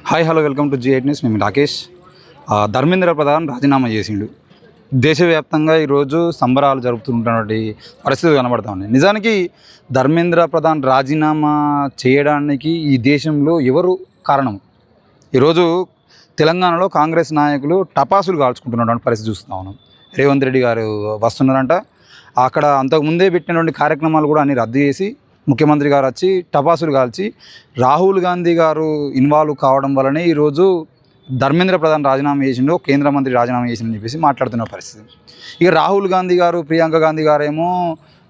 Hi hello welcome to G8 news. నేను రాకేష్. ధర్మేంద్ర ప్రధాన్ రాజీనామా చేసిండు. దేశవ్యాప్తంగా ఈరోజు సంబరాలు జరుపుతుంటున్నటువంటి పరిస్థితులు కనబడతా ఉన్నాయి. నిజానికి ధర్మేంద్ర ప్రధాన్ రాజీనామా చేయడానికి ఈ దేశంలో ఎవరు కారణం? ఈరోజు తెలంగాణలో కాంగ్రెస్ నాయకులు టపాసులు కాల్చుకుంటున్నటువంటి పరిస్థితి చూస్తూ ఉన్నాం. రేవంత్ రెడ్డి గారు వస్తున్నారంట. అక్కడ అంతకుముందే పెట్టినటువంటి కార్యక్రమాలు కూడా అన్ని రద్దు చేసి ముఖ్యమంత్రి గారు వచ్చి టపాసులు కాల్చి రాహుల్ గాంధీ గారు ఇన్వాల్వ్ కావడం వల్లనే ఈరోజు ధర్మేంద్ర ప్రధాన్ రాజీనామా చేసిండు, కేంద్ర మంత్రి రాజీనామా చేసిందని చెప్పేసి మాట్లాడుతున్న పరిస్థితి. ఇక రాహుల్ గాంధీ గారు, ప్రియాంక గాంధీ గారేమో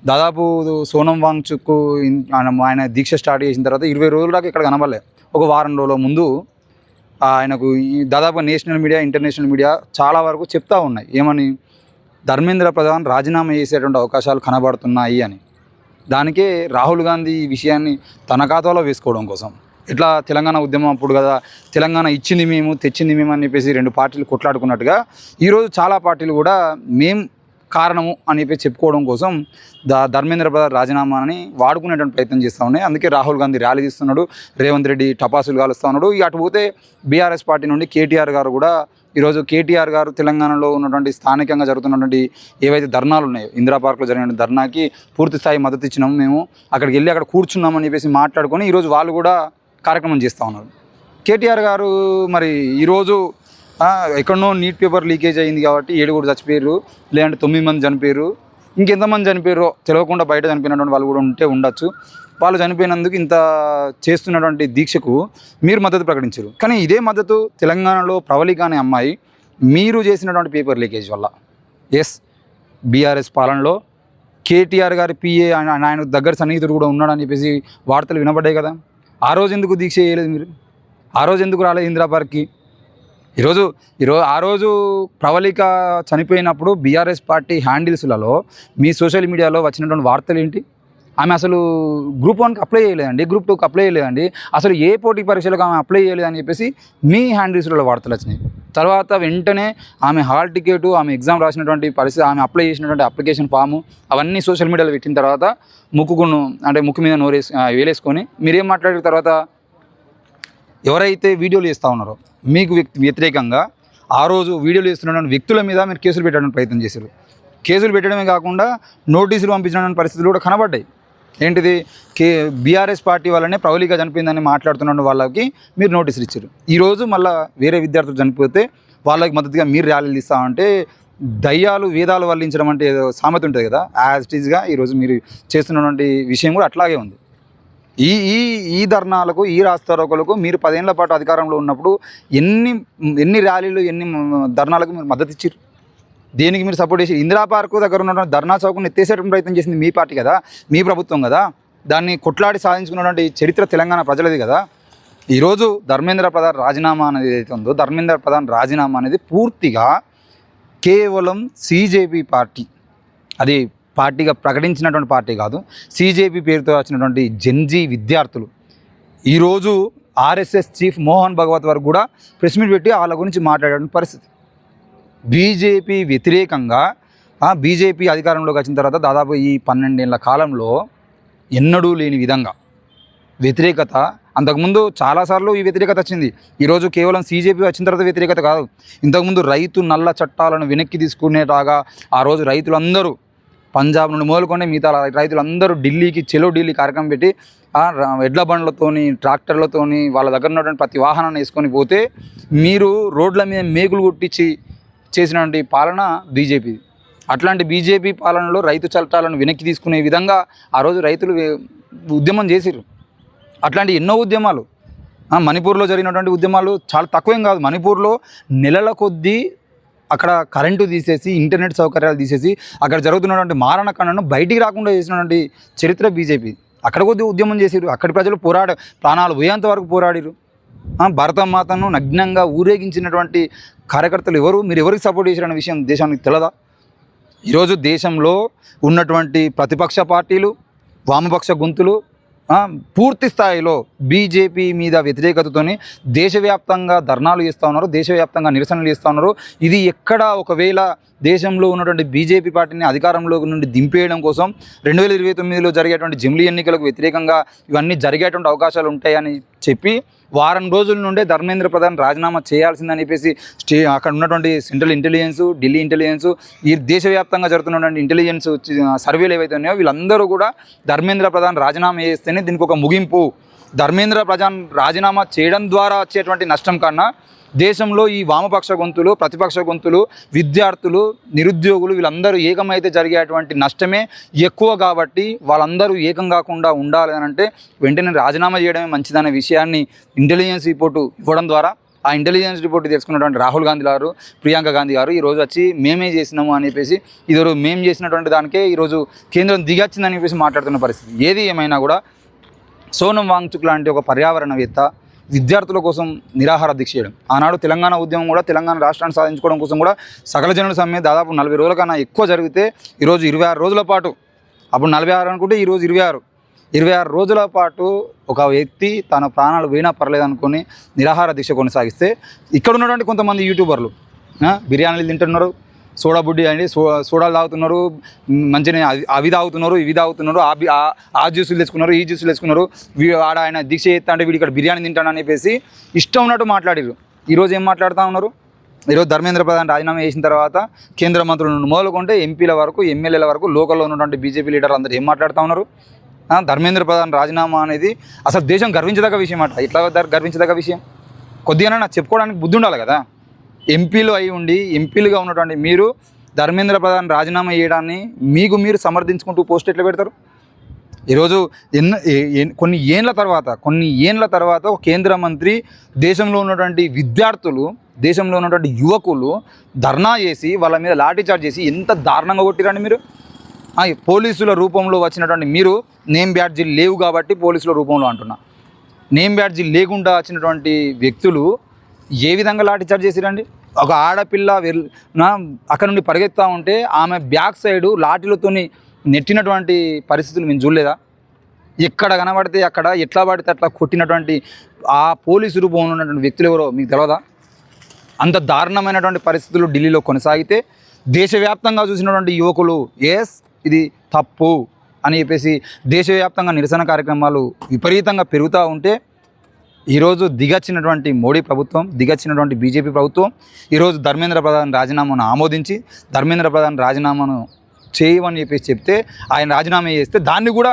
దాదాపు సోనం వాంగ్చుక్ ఆయన దీక్ష స్టార్ట్ చేసిన తర్వాత 20 రోజుల దాకా ఇక్కడ కనబడలే. ఒక వారం రోజుల ముందు ఆయనకు దాదాపు నేషనల్ మీడియా, ఇంటర్నేషనల్ మీడియా చాలా వరకు చెప్తా ఉన్నాయి ఏమని, ధర్మేంద్ర ప్రధాన్ రాజీనామా చేసేటువంటి అవకాశాలు కనబడుతున్నాయి అని. దానికే రాహుల్ గాంధీ ఈ విషయాన్ని తన ఖాతాలో వేసుకోవడం కోసం, ఇట్లా తెలంగాణ ఉద్యమం అప్పుడు కదా తెలంగాణ ఇచ్చింది మేము, తెచ్చింది మేము అని చెప్పేసి రెండు పార్టీలు కొట్లాడుకున్నట్టుగా ఈరోజు చాలా పార్టీలు కూడా మేం కారణము అని చెప్పి చెప్పుకోవడం కోసం ధర్మేంద్ర ప్రధాన్ రాజీనామాని వాడుకునేటువంటి ప్రయత్నం చేస్తూ ఉన్నాయి. అందుకే రాహుల్ గాంధీ ర్యాలీ తీస్తున్నాడు, రేవంత్ రెడ్డి టపాసులు కాలుస్తూ ఉన్నాడు. ఇక అటు పోతే బీఆర్ఎస్ పార్టీ నుండి కేటీఆర్ గారు కూడా ఈరోజు కేటీఆర్ గారు తెలంగాణలో ఉన్నటువంటి స్థానికంగా జరుగుతున్నటువంటి ఏవైతే ధర్నాలు ఉన్నాయో, ఇందిరా పార్క్లో జరిగిన ధర్నాకి పూర్తి స్థాయి మద్దతు ఇచ్చినాము, మేము అక్కడికి వెళ్ళి అక్కడ కూర్చున్నామని చెప్పేసి మాట్లాడుకొని ఈరోజు వాళ్ళు కూడా కార్యక్రమం చేస్తూ ఉన్నారు. కేటీఆర్ గారు మరి ఈరోజు ఎక్కడనో నీట్ పేపర్ లీకేజ్ అయింది కాబట్టి 7 చచ్చిపోయారు, లేదంటే 9 మంది చనిపోయారు, ఇంకెంతమంది చనిపోయారో తెలియకుండా బయట చనిపోయినటువంటి వాళ్ళు కూడా ఉండొచ్చు. వాళ్ళు చనిపోయినందుకు ఇంత చేస్తున్నటువంటి దీక్షకు మీరు మద్దతు ప్రకటించారు. కానీ ఇదే మద్దతు తెలంగాణలో ప్రవళిక అనే అమ్మాయి మీరు చేసినటువంటి పేపర్ లీకేజ్ వల్ల, బీఆర్ఎస్ పాలనలో కేటీఆర్ గారి పిఏ ఆయన దగ్గర సన్నిహితుడు కూడా ఉన్నాడని చెప్పేసి వార్తలు వినబడ్డాయి కదా. ఆ రోజు ఎందుకు దీక్ష చేయలేదు మీరు? ఆ రోజు ఎందుకు రాలేదు ఇందిరా పార్క్కి? ఈరోజు ఆ రోజు ప్రవళిక చనిపోయినప్పుడు బీఆర్ఎస్ పార్టీ హ్యాండిల్స్లలో మీ సోషల్ మీడియాలో వచ్చినటువంటి వార్తలు ఏంటి? ఆమె అసలు గ్రూప్ 1కి అప్లై చేయలేదండి, గ్రూప్ 2కి అప్లై చేయలేదండి, అసలు ఏ పోటీ పరీక్షలకు ఆమె అప్లై చేయలేదని చెప్పేసి మీ హ్యాండిల్స్లలో వార్తలు వచ్చినాయి. తర్వాత వెంటనే ఆమె హాల్ టికెట్, ఆమె ఎగ్జామ్ రాసినటువంటి పరిస్థితి, ఆమె అప్లై చేసినటువంటి అప్లికేషన్ ఫాము అవన్నీ సోషల్ మీడియాలో పెట్టిన తర్వాత ముక్కు మీద వేలేసుకొని మీరేం మాట్లాడిన తర్వాత ఎవరైతే వీడియోలు చేస్తూ ఉన్నారో మీకు వ్యతిరేకంగా ఆ రోజు వీడియోలు చేస్తున్నటువంటి వ్యక్తుల మీద మీరు కేసులు పెట్టడానికి ప్రయత్నం చేశారు. కేసులు పెట్టడమే కాకుండా నోటీసులు పంపించినటువంటి పరిస్థితులు కూడా కనబడ్డాయి. ఏంటిది, బీఆర్ఎస్ పార్టీ వల్లనే ప్రవళిక చనిపోయిందని మాట్లాడుతున్న వాళ్ళకి మీరు నోటీసులు ఇచ్చారు. ఈరోజు మళ్ళీ వేరే విద్యార్థులు చనిపోతే వాళ్ళకి మద్దతుగా మీరు ర్యాలీలు ఇస్తామంటే దయ్యాలు వేదాలు వల్లించడం అంటే ఏదో సామెత ఉంటుంది కదా, యాజ్ ఇట్ ఈజ్గా ఈరోజు మీరు చేస్తున్నటువంటి విషయం కూడా అట్లాగే ఉంది. ఈ ధర్నాలకు, ఈ రాస్తారోకలకు మీరు 10 ఏళ్ల పాటు అధికారంలో ఉన్నప్పుడు ఎన్ని ర్యాలీలు, ఎన్ని ధర్నాలకు మీరు మద్దతు ఇచ్చారు? దేనికి మీరు సపోర్ట్ చేసి ఇందిరా పార్కు దగ్గర ఉన్నటువంటి ధర్నా చౌక్ను ఎత్తేసేటువంటి ప్రయత్నం చేసింది మీ పార్టీ కదా, మీ ప్రభుత్వం కదా. దాన్ని కొట్లాడి సాధించుకున్నటువంటి చరిత్ర తెలంగాణ ప్రజలది కదా. ఈరోజు ధర్మేంద్ర ప్రధాన్ రాజీనామా అనేది ఏదైతే ఉందో, ధర్మేంద్ర ప్రధాన్ రాజీనామా అనేది పూర్తిగా కేవలం సీజేపీ పార్టీ, అది పార్టీగా ప్రకటించినటువంటి పార్టీ కాదు, సీజేపీ పేరుతో వచ్చినటువంటి జెన్జీ విద్యార్థులు ఈరోజు ఆర్ఎస్ఎస్ చీఫ్ మోహన్ భగవత్ వరకు కూడా ప్రెస్ మీట్ పెట్టి వాళ్ళ గురించి మాట్లాడే పరిస్థితి. బీజేపీ వ్యతిరేకంగా బీజేపీ అధికారంలోకి వచ్చిన తర్వాత దాదాపు ఈ 12 ఏళ్ల కాలంలో ఎన్నడూ లేని విధంగా వ్యతిరేకత, అంతకుముందు చాలాసార్లు ఈ వ్యతిరేకత వచ్చింది. ఈరోజు కేవలం సీజేపీ వచ్చిన తర్వాత వ్యతిరేకత కాదు. ఇంతకుముందు రైతు నల్ల చట్టాలను వెనక్కి తీసుకునేలాగా ఆ రోజు రైతులందరూ పంజాబ్ నుండి మొదలుకొని మిగతా రైతులందరూ ఢిల్లీకి చెలో ఢిల్లీ కార్యక్రమం పెట్టి ఎడ్ల బండ్లతోని, ట్రాక్టర్లతోని వాళ్ళ దగ్గర ఉన్నటువంటి ప్రతి వాహనాన్ని వేసుకొని పోతే మీరు రోడ్ల మీద మేకులు కొట్టించి చేసినటువంటి పాలన బీజేపీది. అట్లాంటి బీజేపీ పాలనలో రైతు చట్టాలను వెనక్కి తీసుకునే విధంగా ఆ రోజు రైతులు ఉద్యమం చేసిర్రు. అట్లాంటి ఎన్నో ఉద్యమాలు, మణిపూర్లో జరిగినటువంటి ఉద్యమాలు చాలా తక్కువేం కాదు. మణిపూర్లో నెలల కొద్దీ అక్కడ కరెంటు తీసేసి, ఇంటర్నెట్ సౌకర్యాలు తీసేసి, అక్కడ జరుగుతున్నటువంటి మారణకాండను బయటికి రాకుండా చేసినటువంటి చరిత్ర బీజేపీ. అక్కడ కొద్ది ఉద్యమం చేసిరు, అక్కడి ప్రజలు ప్రాణాలు పోయేంత వరకు పోరాడిరు. భారతమాతను నగ్నంగా ఊరేగించినటువంటి కార్యకర్తలు ఎవరు? మీరు ఎవరికి సపోర్ట్ చేశారనే విషయం దేశానికి తెలదా? ఈరోజు దేశంలో ఉన్నటువంటి ప్రతిపక్ష పార్టీలు, వామపక్ష గొంతులు పూర్తి స్థాయిలో బీజేపీ మీద వ్యతిరేకతతోని దేశవ్యాప్తంగా ధర్నాలు చేస్తూ ఉన్నారు, దేశవ్యాప్తంగా నిరసనలు చేస్తూ ఉన్నారు. ఇది ఎక్కడ ఒకవేళ దేశంలో ఉన్నటువంటి బీజేపీ పార్టీని అధికారంలో నుండి దింపేయడం కోసం 2029లో జరిగేటువంటి జమిలీ ఎన్నికలకు వ్యతిరేకంగా ఇవన్నీ జరిగేటువంటి అవకాశాలు ఉంటాయని చెప్పి వారం రోజుల నుండే ధర్మేంద్ర ప్రధాన్ రాజీనామా చేయాల్సిందని చెప్పేసి అక్కడ ఉన్నటువంటి సెంట్రల్ ఇంటెలిజెన్స్, ఢిల్లీ ఇంటెలిజెన్స్, ఈ దేశవ్యాప్తంగా జరుగుతున్నటువంటి ఇంటెలిజెన్స్ సర్వేలు ఏవైతే ఉన్నాయో వీళ్ళందరూ కూడా ధర్మేంద్ర ప్రధాన్ రాజీనామా చేస్తేనే దీనికి ఒక ముగింపు. ధర్మేంద్ర ప్రధాన్ రాజీనామా చేయడం ద్వారా వచ్చేటువంటి నష్టం కన్నా దేశంలో ఈ వామపక్ష గొంతులు, ప్రతిపక్ష గొంతులు, విద్యార్థులు, నిరుద్యోగులు వీళ్ళందరూ ఏకమైతే జరిగేటువంటి నష్టమే ఎక్కువ. కాబట్టి వాళ్ళందరూ ఏకం కాకుండా ఉండాలి అని అంటే వెంటనే రాజీనామా చేయడమే మంచిదనే విషయాన్ని ఇంటెలిజెన్స్ రిపోర్టు ఇవ్వడం ద్వారా ఆ ఇంటెలిజెన్స్ రిపోర్ట్ తెలుసుకున్నటువంటి రాహుల్ గాంధీ గారు, ప్రియాంక గాంధీ గారు ఈరోజు వచ్చి మేమే చేసినాము అని చెప్పేసి ఈరోజు మేము చేసినటువంటి దానికే ఈరోజు కేంద్రం దిగొచ్చిందని చెప్పేసి మాట్లాడుతున్న పరిస్థితి. ఏది ఏమైనా కూడా సోనం వాంగ్చుక్ లాంటి ఒక పర్యావరణవేత్త విద్యార్థుల కోసం నిరాహార దీక్ష చేయడం, ఆనాడు తెలంగాణ ఉద్యమం కూడా తెలంగాణ రాష్ట్రాన్ని సాధించుకోవడం కోసం కూడా సకల జనుల సమ్మె దాదాపు 40 రోజుల కన్నా ఎక్కువ జరిగితే ఈరోజు 26 రోజుల పాటు, అప్పుడు 46 అనుకుంటే ఈరోజు 26 రోజుల పాటు ఒక వ్యక్తి తన ప్రాణాలు పోయినా పర్లేదు అనుకుని నిరాహార దీక్ష కొనసాగిస్తే ఇక్కడ ఉన్నటువంటి కొంతమంది యూట్యూబర్లు బిర్యానీలు తింటున్నారు, సోడా బుడ్డి అండి సోడాలు తాగుతున్నారు, మంచిగా అవి తాగుతున్నారు, ఇవి తాగుతున్నారు, ఆ జ్యూసులు తెచ్చుకున్నారు, ఈ జ్యూసులు తెచ్చుకున్నారు, ఆడ ఆయన దీక్ష చేస్తా అంటే వీడు ఇక్కడ బిర్యానీ తింటానని చెప్పేసి ఇష్టం ఉన్నట్టు మాట్లాడారు. ఈరోజు ఏం మాట్లాడుతూ ఉన్నారు? ఈరోజు ధర్మేంద్ర ప్రధాన్ రాజీనామా చేసిన తర్వాత కేంద్ర మంత్రుల నుండి మొదలుకుంటే ఎంపీల వరకు, ఎమ్మెల్యేల వరకు, లోకల్లో ఉన్నటువంటి బీజేపీ లీడర్లు అందరూ ఏం మాట్లాడుతూ ఉన్నారు? ధర్మేంద్ర ప్రధాన్ రాజీనామా అనేది అసలు దేశం గర్వించదగ్గ విషయం అట. ఇట్లా గర్వించదగ్గ విషయం కొద్దిగా నాకు చెప్పుకోవడానికి బుద్ధి ఉండాలి కదా. ఎంపీలు అయి ఉండి ఎంపీలుగా ఉన్నటువంటి మీరు ధర్మేంద్ర ప్రధాన్ రాజీనామా చేయడాన్ని మీకు మీరు సమర్థించుకుంటూ పోస్ట్ ఎట్లా పెడతారు? ఈరోజు కొన్ని ఏండ్ల తర్వాత ఒక కేంద్ర మంత్రి దేశంలో ఉన్నటువంటి విద్యార్థులు, దేశంలో ఉన్నటువంటి యువకులు ధర్నా చేసి వాళ్ళ మీద లాఠీచార్జ్ చేసి ఎంత దారుణంగా కొట్టిరండి మీరు. పోలీసుల రూపంలో వచ్చినటువంటి మీరు నేమ్ బ్యాడ్జీలు లేవు కాబట్టి పోలీసుల రూపంలో అంటున్నా, నేమ్ బ్యాడ్జీలు లేకుండా వచ్చినటువంటి వ్యక్తులు ఏ విధంగా లాఠీచార్జ్ చేసిరండి? ఒక ఆడపిల్ల అక్కడ నుండి పరిగెత్తా ఉంటే ఆమె బ్యాక్ సైడు లాఠీలతో నెట్టినటువంటి పరిస్థితులు మేము చూడలేదా? ఎక్కడ కనబడితే అక్కడ ఎట్లా పడితే అట్లా కొట్టినటువంటి ఆ పోలీసు రూపంలో ఉన్నటువంటి వ్యక్తులు ఎవరో మీకు తెలియదా? అంత దారుణమైనటువంటి పరిస్థితులు ఢిల్లీలో కొనసాగితే దేశవ్యాప్తంగా చూసినటువంటి యువకులు ఇది తప్పు అని చెప్పేసి దేశవ్యాప్తంగా నిరసన కార్యక్రమాలు విపరీతంగా పెరుగుతూ ఉంటే ఈరోజు దిగచ్చినటువంటి మోడీ ప్రభుత్వం, దిగచ్చినటువంటి బీజేపీ ప్రభుత్వం ఈరోజు ధర్మేంద్ర ప్రధాన్ రాజీనామాను ఆమోదించి ధర్మేంద్ర ప్రధాన్ రాజీనామాను చేయమని చెప్పేసి చెప్తే ఆయన రాజీనామా చేస్తే దాన్ని కూడా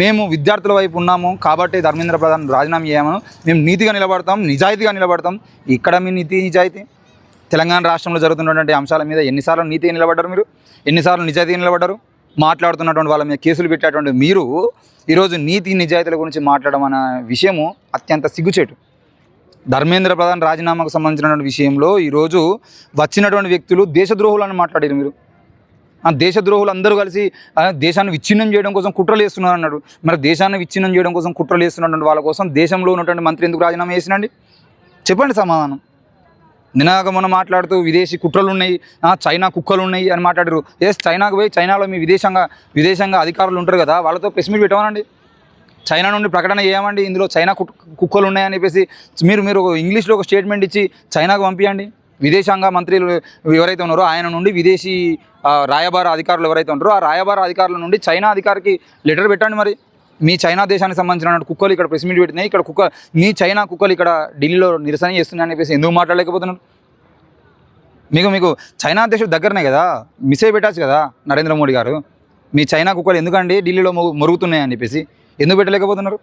మేము విద్యార్థుల వైపు ఉన్నాము కాబట్టి ధర్మేంద్ర ప్రధాన్ రాజీనామా చేయమను, మేము నీతిగా నిలబడతాం, నిజాయితీగా నిలబడతాం. ఇక్కడ మీ నిజాయితీ తెలంగాణ రాష్ట్రంలో జరుగుతున్నటువంటి అంశాల మీద ఎన్నిసార్లు నీతిగా నిలబడ్డారు మీరు? ఎన్నిసార్లు నిజాయితీగా నిలబడ్డారు? మాట్లాడుతున్నటువంటి వాళ్ళ మీద కేసులు పెట్టేటువంటి మీరు ఈరోజు నీతి నిజాయితీల గురించి మాట్లాడడం అనే విషయము అత్యంత సిగ్గుచేటు. ధర్మేంద్ర ప్రధాన్ రాజీనామాకు సంబంధించినటువంటి విషయంలో ఈరోజు వచ్చినటువంటి వ్యక్తులు దేశద్రోహులను మాట్లాడారు మీరు. దేశద్రోహులు అందరూ కలిసి దేశాన్ని విచ్ఛిన్నం చేయడం కోసం కుట్రలు చేస్తున్నారు అన్నాడు. మరి దేశాన్ని విచ్ఛిన్నం చేయడం కోసం కుట్రలు చేస్తున్నటువంటి వాళ్ళ కోసం దేశంలో ఉన్నటువంటి మంత్రి ఎందుకు రాజీనామా చేసినండి? చెప్పండి సమాధానం. నినాక మొన్న మాట్లాడుతూ విదేశీ కుట్రలు ఉన్నాయి, చైనా కుక్కలు ఉన్నాయి అని మాట్లాడారు. చైనాకు పోయి చైనాలో మీ విదేశాంగ అధికారులు ఉంటారు కదా, వాళ్ళతో ప్రెస్ మీట్ పెట్టమనండి. చైనా నుండి ప్రకటన చేయమండి, ఇందులో చైనా కుక్కలు ఉన్నాయని చెప్పేసి మీరు ఇంగ్లీష్లో ఒక స్టేట్మెంట్ ఇచ్చి చైనాకు పంపించండి. విదేశాంగ మంత్రులు ఎవరైతే ఉన్నారో ఆయన నుండి విదేశీ రాయబార అధికారులు ఎవరైతే ఉంటారో ఆ రాయబార అధికారుల నుండి చైనా అధికారికి లెటర్ పెట్టండి. మరి మీ చైనా దేశానికి సంబంధించిన కుక్కలు ఇక్కడ ప్రెస్ మీట్ పెట్టినాయి, ఇక్కడ మీ చైనా కుక్కలు ఇక్కడ ఢిల్లీలో నిరసన చేస్తున్నాయని చెప్పేసి ఎందుకు మాట్లాడలేకపోతున్నారు? మీకు చైనా దేశం దగ్గరనే కదా, మిస్ అయి పెట్టచ్చు కదా నరేంద్ర మోడీ గారు. మీ చైనా కుక్కలు ఎందుకండి ఢిల్లీలో మొరుగుతున్నాయి అని చెప్పేసి ఎందుకు పెట్టలేకపోతున్నారు?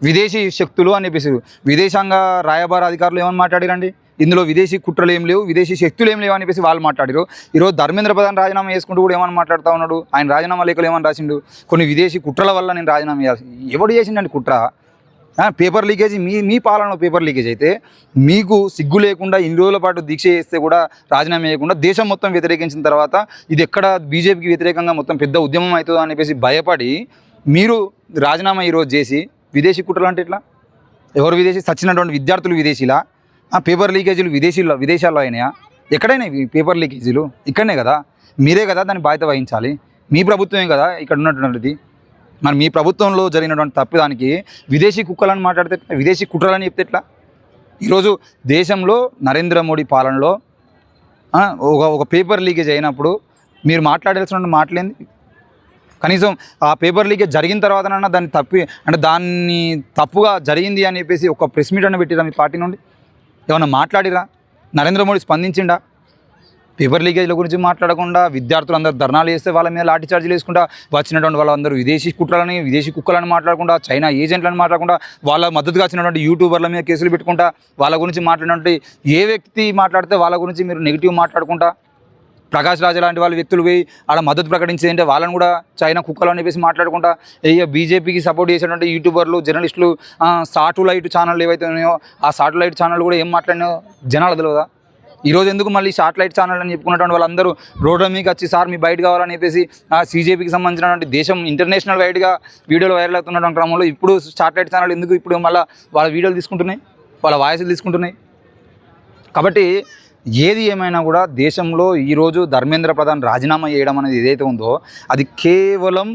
విదేశీ శక్తులు అని చెప్పేసి విదేశాంగ రాయబార అధికారులు ఏమని మాట్లాడారండి? ఇందులో విదేశీ కుట్రలు ఏం లేవు, విదేశీ శక్తులు ఏం లేవు అని చెప్పేసి వాళ్ళు మాట్లాడారు. ఈరోజు ధర్మేంద్ర ప్రధాన్ రాజీనామా చేసుకుంటూ కూడా ఏమని మాట్లాడుతూ ఉన్నాడు? ఆయన రాజీనామా లేఖలు ఏమని రాసిండు? కొన్ని విదేశీ కుట్రల వల్ల నేను రాజీనామా చేయాల్సి. ఎవడు చేసిండండి కుట్ర? పేపర్ లీకేజీ మీ పాలనలో పేపర్ లీకేజ్ అయితే మీకు సిగ్గు లేకుండా ఇన్ని రోజుల పాటు దీక్ష చేస్తే కూడా రాజీనామా చేయకుండా దేశం మొత్తం వ్యతిరేకించిన తర్వాత ఇది ఎక్కడ బీజేపీకి వ్యతిరేకంగా మొత్తం పెద్ద ఉద్యమం అవుతుందో అని చెప్పేసి భయపడి మీరు రాజీనామా ఈరోజు చేసి విదేశీ కుట్రలు అంటే ఎట్లా? ఎవరు విదేశీ? సచ్చినటువంటి విద్యార్థులు విదేశీలా? పేపర్ లీకేజీలు విదేశాల్లో అయినాయా? ఎక్కడైనా పేపర్ లీకేజీలు ఇక్కడనే కదా, మీరే కదా దాన్ని బాధ్యత వహించాలి. మీ ప్రభుత్వమే కదా ఇక్కడ ఉన్నటువంటిది. మరి మీ ప్రభుత్వంలో జరిగినటువంటి తప్పిదానికి విదేశీ కుక్కలను మాట్లాడితే, విదేశీ కుట్రలని చెప్తే ఎట్లా? ఈరోజు దేశంలో నరేంద్ర మోడీ పాలనలో ఒక పేపర్ లీకేజ్ అయినప్పుడు మీరు మాట్లాడాల్సిన మాటలేంది? కనీసం ఆ పేపర్ లీకేజ్ జరిగిన తర్వాతనన్నా దాన్ని తప్పుగా జరిగింది అని చెప్పేసి ఒక ప్రెస్ మీట్ అన్న పెట్టిరా మీ పార్టీ నుండి? ఏమన్నా మాట్లాడిరా? నరేంద్ర మోడీ స్పందించిండా? పేపర్ లీకేజ్ల గురించి మాట్లాడకుండా విద్యార్థులు అందరూ ధర్నాలు చేస్తే వాళ్ళ మీద లాఠీ చార్జీలు వేసుకుంటా వచ్చినటువంటి వాళ్ళందరూ విదేశీ కుట్రలని, విదేశీ కుక్కలని మాట్లాడకుండా, చైనా ఏజెంట్లని మాట్లాడకుండా, వాళ్ళ మద్దతుగా వచ్చినటువంటి యూట్యూబర్ల మీద కేసులు పెట్టుకుంటా, వాళ్ళ గురించి మాట్లాడినటువంటి ఏ వ్యక్తి మాట్లాడితే వాళ్ళ గురించి మీరు నెగిటివ్ మాట్లాడుకుంటా, ప్రకాష్ రాజా లాంటి వాళ్ళ వ్యక్తులు పోయి అలా మద్దతు ప్రకటించేదంటే వాళ్ళని కూడా చైనా కుక్కలు అని చెప్పేసి మాట్లాడుకుంటా, బీజేపీకి సపోర్ట్ చేసేటువంటి యూట్యూబర్లు, జర్నలిస్టులు, సాటిలైట్ ఛానళ్ళు ఏవైతే ఉన్నాయో ఆ సాటిలైట్ ఛానల్ కూడా ఏం మాట్లాడినాయో జనాలు తెలియదా? ఈరోజు ఎందుకు మళ్ళీ సాటిలైట్ ఛానల్ అని చెప్పుకున్నటువంటి వాళ్ళందరూ రోడ్ల మీకు వచ్చి సార్ మీ బయట కావాలని చెప్పేసి సీజేపీకి సంబంధించినటువంటి దేశం ఇంటర్నేషనల్ వైడ్గా వీడియోలు వైరల్ అవుతున్న క్రమంలో ఇప్పుడు సాటిలైట్ ఛానల్ ఎందుకు ఇప్పుడు మళ్ళీ వాళ్ళ వీడియోలు తీసుకుంటున్నాయి, వాళ్ళ వాయిస్లు తీసుకుంటున్నాయి? కాబట్టి ఏది ఏమైనా కూడా దేశంలో ఈరోజు ధర్మేంద్ర ప్రధాన్ రాజీనామా చేయడం అనేది ఏదైతే ఉందో అది కేవలం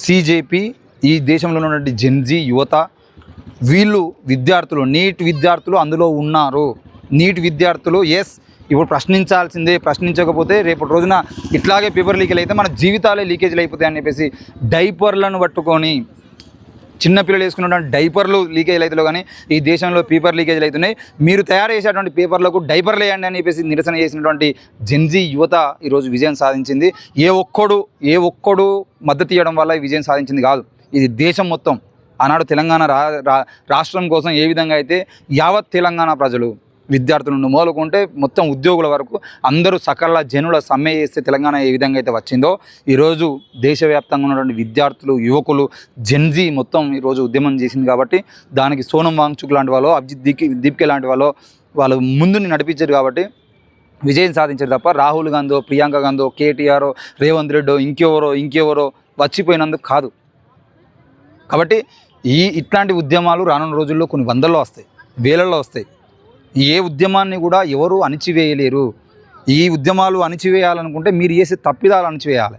సీజేపీ, ఈ దేశంలో ఉన్నటువంటి జెన్జీ యువత, వీళ్ళు విద్యార్థులు, నీట్ విద్యార్థులు అందులో ఉన్నారు. నీట్ విద్యార్థులు ఇప్పుడు ప్రశ్నించాల్సిందే, ప్రశ్నించకపోతే రేపటి రోజున ఇట్లాగే పేపర్ లీకేజ్ అయితే మన జీవితాలే లీకేజ్లు అయిపోతాయని చెప్పేసి డైపర్లను పట్టుకొని చిన్నపిల్లలు వేసుకున్నటువంటి డైపర్లు లీకేజ్లు అవుతాయి, కానీ ఈ దేశంలో పేపర్ లీకేజ్లు అవుతున్నాయి. మీరు తయారు చేసేటువంటి పేపర్లకు డైపర్లు వేయండి అని చెప్పేసి నిరసన చేసినటువంటి జెన్జీ యువత ఈరోజు విజయం సాధించింది. ఏ ఒక్కడు మద్దతు ఇవ్వడం వల్ల ఈ విజయం సాధించింది కాదు, ఇది దేశం మొత్తం. ఆనాడు తెలంగాణ రాష్ట్రం కోసం ఏ విధంగా అయితే యావత్ తెలంగాణ ప్రజలు, విద్యార్థుల నుండి మొదలుకుంటే మొత్తం ఉద్యోగుల వరకు అందరూ సకల జనుల సమ్మె చేస్తే తెలంగాణ ఏ విధంగా అయితే వచ్చిందో, ఈరోజు దేశవ్యాప్తంగా ఉన్నటువంటి విద్యార్థులు, యువకులు, జెన్జీ మొత్తం ఈరోజు ఉద్యమం చేసింది. కాబట్టి దానికి సోనం వాంగ్చుక్ లాంటి వాళ్ళు, అభిజిత్ దీప్కే లాంటి వాళ్ళు ముందుని నడిపించారు కాబట్టి విజయం సాధించారు తప్ప రాహుల్ గాంధీ, ప్రియాంక గాంధీ, కేటీఆర్, రేవంత్ రెడ్డో ఇంకెవరో వచ్చిపోయినందుకు కాదు. కాబట్టి ఇట్లాంటి ఉద్యమాలు రానున్న రోజుల్లో కొన్ని వందల్లో వస్తాయి, వేలల్లో వస్తాయి. ఏ ఉద్యమాన్ని కూడా ఎవరు అణిచివేయలేరు. ఈ ఉద్యమాలు అణిచివేయాలనుకుంటే మీరు చేసే తప్పిదాలు అణిచివేయాలి.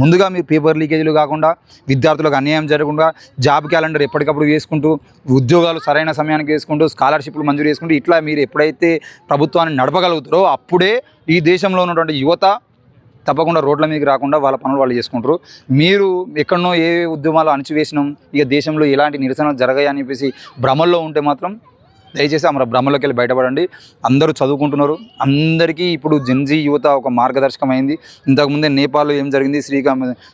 ముందుగా మీరు పేపర్ లీకేజీలు కాకుండా, విద్యార్థులకు అన్యాయం జరగకుండా, జాబ్ క్యాలెండర్ ఎప్పటికప్పుడు వేసుకుంటూ, ఉద్యోగాలు సరైన సమయానికి వేసుకుంటూ, స్కాలర్షిప్లు మంజూరు చేసుకుంటూ, ఇట్లా మీరు ఎప్పుడైతే ప్రభుత్వాన్ని నడపగలుగుతారో అప్పుడే ఈ దేశంలో ఉన్నటువంటి యువత తప్పకుండా రోడ్ల మీదకి రాకుండా వాళ్ళ పనులు వాళ్ళు చేసుకుంటారు. మీరు ఎక్కడనో ఏ ఉద్యమాలు అణిచివేసినాం, ఇక దేశంలో ఎలాంటి నిరసనలు జరగాయని చెప్పేసి భ్రమల్లో ఉంటే మాత్రం దయచేసి మన భ్రమలోకి వెళ్ళి బయటపడండి. అందరూ చదువుకుంటున్నారు, అందరికీ ఇప్పుడు జెన్జీ యువత ఒక మార్గదర్శకమైంది. ఇంతకుముందే నేపాల్లో ఏం జరిగింది,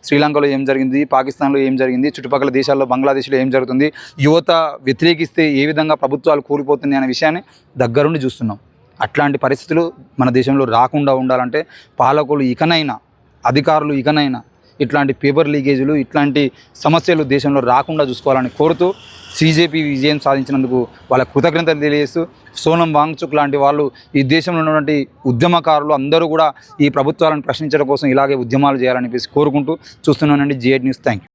శ్రీలంకలో ఏం జరిగింది, పాకిస్తాన్లో ఏం జరిగింది, చుట్టుపక్కల దేశాల్లో బంగ్లాదేశ్లో ఏం జరుగుతుంది, యువత వ్యతిరేకిస్తే ఏ విధంగా ప్రభుత్వాలు కూలిపోతున్నాయి అనే విషయాన్ని దగ్గరుండి చూస్తున్నాం. అట్లాంటి పరిస్థితులు మన దేశంలో రాకుండా ఉండాలంటే పాలకులు ఇకనైనా, అధికారులు ఇకనైనా ఇట్లాంటి పేపర్ లీకేజీలు, ఇట్లాంటి సమస్యలు దేశంలో రాకుండా చూసుకోవాలని కోరుతూ సీజేపీ విజయం సాధించినందుకు వాళ్ళ కృతజ్ఞతలు తెలియజేస్తూ, సోనం వాంగ్చుక్ లాంటి వాళ్ళు, ఈ దేశంలో ఉన్నటువంటి ఉద్యమకారులు అందరూ కూడా ఈ ప్రభుత్వాలను ప్రశ్నించడం కోసం ఇలాగే ఉద్యమాలు చేయాలని కోరుకుంటూ చూస్తున్నానండి. G8 news. Thank you.